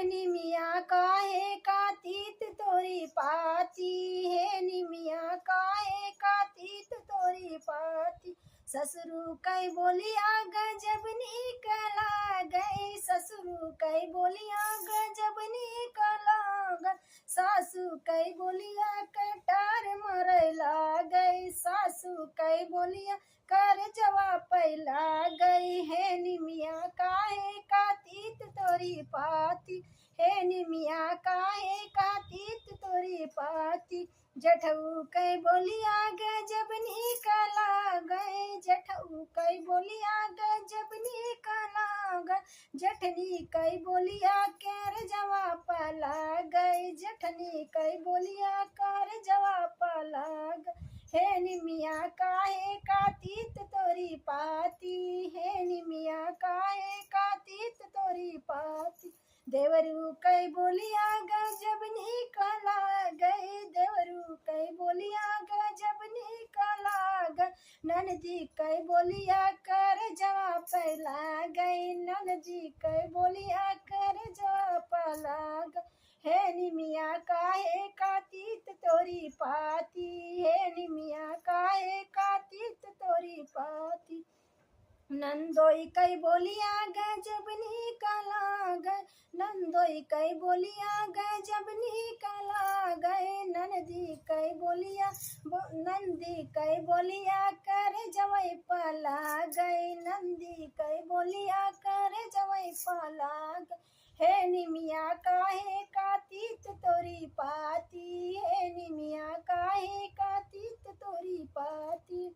निमिया काहे कातीत तोरी पाती, हे निमिया काहे कातीत तोरी पाती। ससुरु कई बोलिया गजब निकला गई, ससुरु कई बोलिया गजब निकला गई। सासू कई बोलिया कटार मरैला गई, सासू कई बोलिया कर जवा पैला गई। हे निमिया काहे कातीत तोरी पाती, हे निमिया काहे कातीत तोरी पाती। जठऊ कई बोलिया गजब निकला गए, जठऊ कई बोलिया गजब निकला गए। जठनी कई बोलिया कर जवा पला गए, जठनी कई बोलिया कर जवा पला गए। हे निमिया काहे कातीत तोरी पाती, हे निमिया काहे कातीत तोरी पाती। देवरू कई बोलिया गजब निकला गए, देवरू कई बोलिया गजब निकला गए। ननदी कई बोलिया कर जवा पैला गई, ननदी कई बोलिया कर जवा पैला गई। हे निमिया काहे कातीत तोरी पाती, हे निमिया काहे कातीत तोरी पाती। नंदोई कई बोलिया गजब निकला गए, नंदोई कई बोलिया गजब निकला गए। नंदी कई बोलिया नंदी कई बोलिया कर जवई पला गई, नंदी कई बोलिया कर जवई पला गई। हे निमिया काहे कातीत तोरी पाती, हे निमिया काहे कातीत तोरी पाती।